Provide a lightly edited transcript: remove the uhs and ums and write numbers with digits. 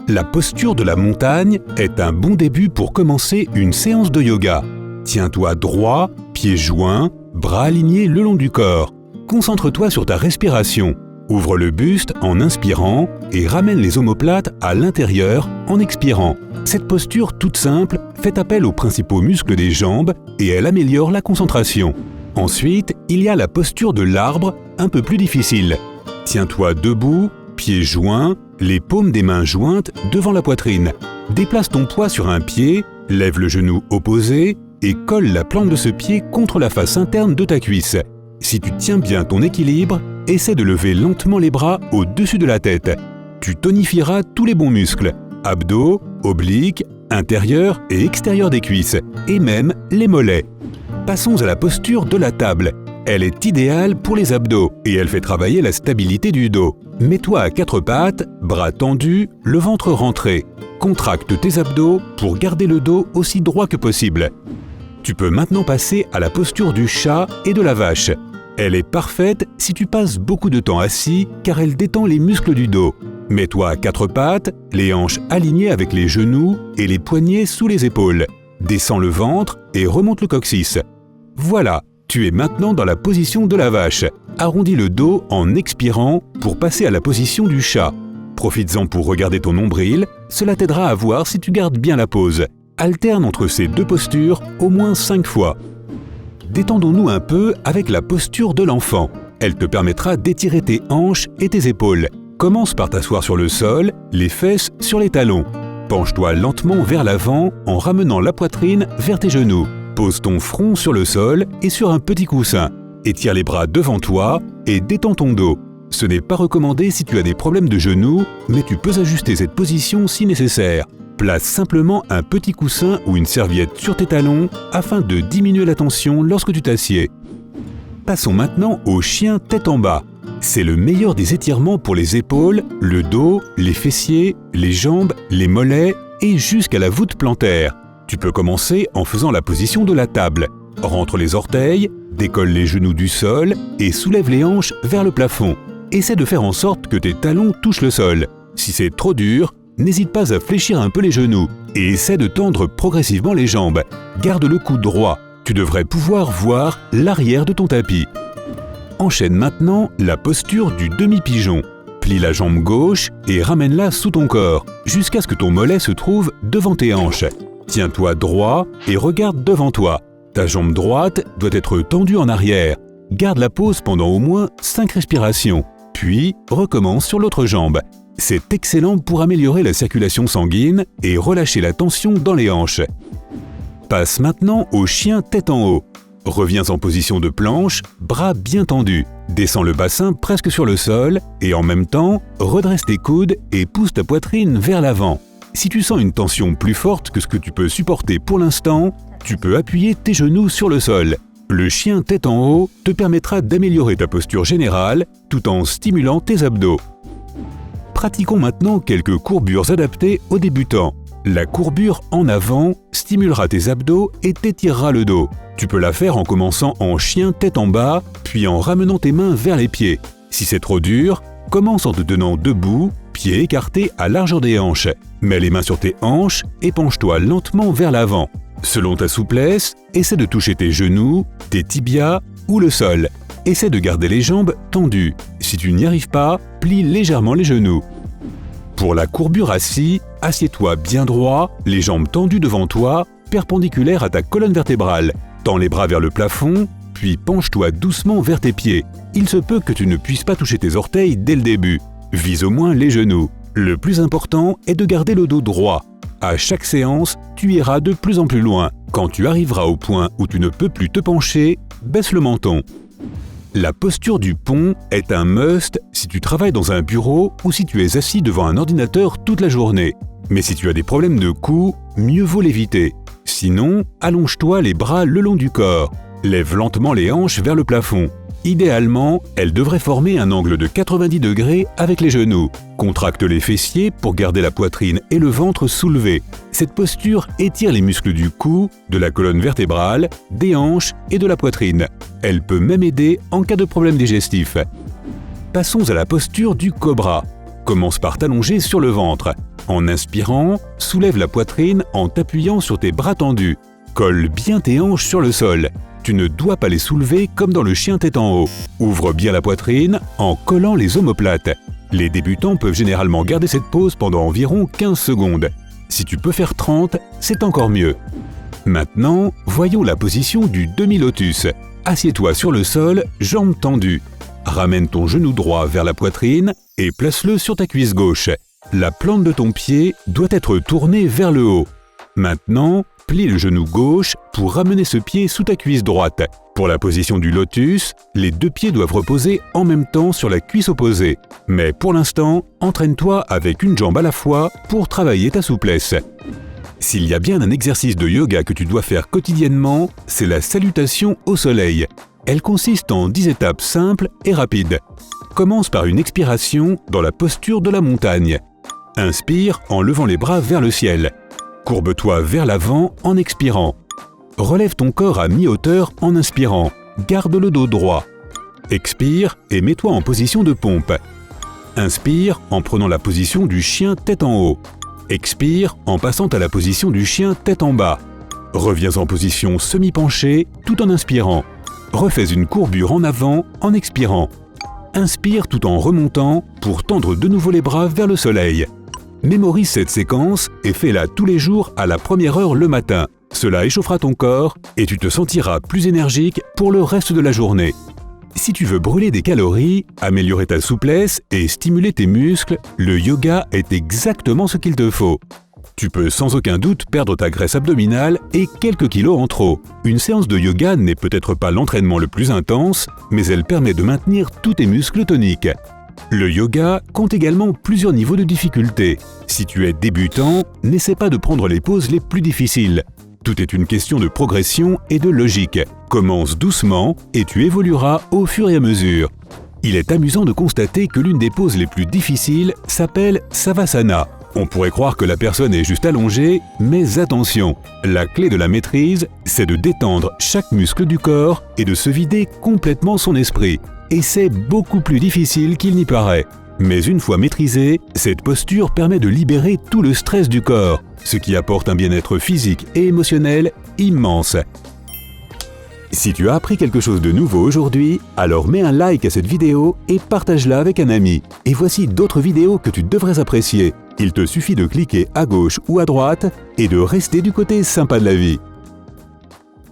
La posture de la montagne est un bon début pour commencer une séance de yoga. Tiens-toi droit, pieds joints, bras alignés le long du corps. Concentre-toi sur ta respiration. Ouvre le buste en inspirant et ramène les omoplates à l'intérieur en expirant. Cette posture toute simple fait appel aux principaux muscles des jambes et elle améliore la concentration. Ensuite, il y a la posture de l'arbre, un peu plus difficile. Tiens-toi debout, pieds joints, les paumes des mains jointes devant la poitrine. Déplace ton poids sur un pied, lève le genou opposé et colle la plante de ce pied contre la face interne de ta cuisse. Si tu tiens bien ton équilibre, essaie de lever lentement les bras au-dessus de la tête. Tu tonifieras tous les bons muscles, abdos, obliques, intérieur et extérieur des cuisses, et même les mollets. Passons à la posture de la table. Elle est idéale pour les abdos et elle fait travailler la stabilité du dos. Mets-toi à quatre pattes, bras tendus, le ventre rentré. Contracte tes abdos pour garder le dos aussi droit que possible. Tu peux maintenant passer à la posture du chat et de la vache. Elle est parfaite si tu passes beaucoup de temps assis car elle détend les muscles du dos. Mets-toi à quatre pattes, les hanches alignées avec les genoux et les poignets sous les épaules. Descends le ventre et remonte le coccyx. Voilà, tu es maintenant dans la position de la vache. Arrondis le dos en expirant pour passer à la position du chat. Profites-en pour regarder ton nombril, cela t'aidera à voir si tu gardes bien la pose. Alterne entre ces deux postures au moins 5 fois. Détendons-nous un peu avec la posture de l'enfant. Elle te permettra d'étirer tes hanches et tes épaules. Commence par t'asseoir sur le sol, les fesses sur les talons. Penche-toi lentement vers l'avant en ramenant la poitrine vers tes genoux. Pose ton front sur le sol et sur un petit coussin. Étire les bras devant toi et détends ton dos. Ce n'est pas recommandé si tu as des problèmes de genoux, mais tu peux ajuster cette position si nécessaire. Place simplement un petit coussin ou une serviette sur tes talons afin de diminuer la tension lorsque tu t'assieds. Passons maintenant au chien tête en bas. C'est le meilleur des étirements pour les épaules, le dos, les fessiers, les jambes, les mollets et jusqu'à la voûte plantaire. Tu peux commencer en faisant la position de la table. Rentre les orteils, décolle les genoux du sol et soulève les hanches vers le plafond. Essaie de faire en sorte que tes talons touchent le sol. Si c'est trop dur, n'hésite pas à fléchir un peu les genoux et essaie de tendre progressivement les jambes. Garde le cou droit. Tu devrais pouvoir voir l'arrière de ton tapis. Enchaîne maintenant la posture du demi-pigeon. Plie la jambe gauche et ramène-la sous ton corps, jusqu'à ce que ton mollet se trouve devant tes hanches. Tiens-toi droit et regarde devant toi. Ta jambe droite doit être tendue en arrière. Garde la pose pendant au moins 5 respirations, puis recommence sur l'autre jambe. C'est excellent pour améliorer la circulation sanguine et relâcher la tension dans les hanches. Passe maintenant au chien tête en haut. Reviens en position de planche, bras bien tendus. Descends le bassin presque sur le sol et en même temps, redresse tes coudes et pousse ta poitrine vers l'avant. Si tu sens une tension plus forte que ce que tu peux supporter pour l'instant, tu peux appuyer tes genoux sur le sol. Le chien tête en haut te permettra d'améliorer ta posture générale tout en stimulant tes abdos. Pratiquons maintenant quelques courbures adaptées aux débutants. La courbure en avant stimulera tes abdos et t'étirera le dos. Tu peux la faire en commençant en chien tête en bas, puis en ramenant tes mains vers les pieds. Si c'est trop dur, commence en te tenant debout, pieds écartés à largeur des hanches. Mets les mains sur tes hanches et penche-toi lentement vers l'avant. Selon ta souplesse, essaie de toucher tes genoux, tes tibias ou le sol. Essaie de garder les jambes tendues. Si tu n'y arrives pas, plie légèrement les genoux. Pour la courbure assis, assieds-toi bien droit, les jambes tendues devant toi, perpendiculaires à ta colonne vertébrale. Tends les bras vers le plafond, puis penche-toi doucement vers tes pieds. Il se peut que tu ne puisses pas toucher tes orteils dès le début. Vise au moins les genoux. Le plus important est de garder le dos droit. À chaque séance, tu iras de plus en plus loin. Quand tu arriveras au point où tu ne peux plus te pencher, baisse le menton. La posture du pont est un must si tu travailles dans un bureau ou si tu es assis devant un ordinateur toute la journée. Mais si tu as des problèmes de cou, mieux vaut l'éviter. Sinon, allonge-toi les bras le long du corps. Lève lentement les hanches vers le plafond. Idéalement, elles devraient former un angle de 90 degrés avec les genoux. Contracte les fessiers pour garder la poitrine et le ventre soulevés. Cette posture étire les muscles du cou, de la colonne vertébrale, des hanches et de la poitrine. Elle peut même aider en cas de problème digestif. Passons à la posture du cobra. Commence par t'allonger sur le ventre. En inspirant, soulève la poitrine en t'appuyant sur tes bras tendus. Colle bien tes hanches sur le sol. Tu ne dois pas les soulever comme dans le chien tête en haut. Ouvre bien la poitrine en collant les omoplates. Les débutants peuvent généralement garder cette pose pendant environ 15 secondes. Si tu peux faire 30, c'est encore mieux. Maintenant, voyons la position du demi-lotus. Assieds-toi sur le sol, jambes tendues. Ramène ton genou droit vers la poitrine et place-le sur ta cuisse gauche. La plante de ton pied doit être tournée vers le haut. Maintenant, plie le genou gauche pour ramener ce pied sous ta cuisse droite. Pour la position du lotus, les deux pieds doivent reposer en même temps sur la cuisse opposée. Mais pour l'instant, entraîne-toi avec une jambe à la fois pour travailler ta souplesse. S'il y a bien un exercice de yoga que tu dois faire quotidiennement, c'est la salutation au soleil. Elle consiste en 10 étapes simples et rapides. Commence par une expiration dans la posture de la montagne. Inspire en levant les bras vers le ciel. Courbe-toi vers l'avant en expirant. Relève ton corps à mi-hauteur en inspirant. Garde le dos droit. Expire et mets-toi en position de pompe. Inspire en prenant la position du chien tête en haut. Expire en passant à la position du chien tête en bas. Reviens en position semi-penchée tout en inspirant. Refais une courbure en avant en expirant. Inspire tout en remontant pour tendre de nouveau les bras vers le soleil. Mémorise cette séquence et fais-la tous les jours à la première heure le matin. Cela échauffera ton corps et tu te sentiras plus énergique pour le reste de la journée. Si tu veux brûler des calories, améliorer ta souplesse et stimuler tes muscles, le yoga est exactement ce qu'il te faut. Tu peux sans aucun doute perdre ta graisse abdominale et quelques kilos en trop. Une séance de yoga n'est peut-être pas l'entraînement le plus intense, mais elle permet de maintenir tous tes muscles toniques. Le yoga compte également plusieurs niveaux de difficulté. Si tu es débutant, n'essaie pas de prendre les poses les plus difficiles. Tout est une question de progression et de logique. Commence doucement et tu évolueras au fur et à mesure. Il est amusant de constater que l'une des poses les plus difficiles s'appelle Savasana. On pourrait croire que la personne est juste allongée, mais attention, la clé de la maîtrise, c'est de détendre chaque muscle du corps et de se vider complètement son esprit. Et c'est beaucoup plus difficile qu'il n'y paraît. Mais une fois maîtrisée, cette posture permet de libérer tout le stress du corps, ce qui apporte un bien-être physique et émotionnel immense. Si tu as appris quelque chose de nouveau aujourd'hui, alors mets un like à cette vidéo et partage-la avec un ami. Et voici d'autres vidéos que tu devrais apprécier. Il te suffit de cliquer à gauche ou à droite et de rester du côté sympa de la vie.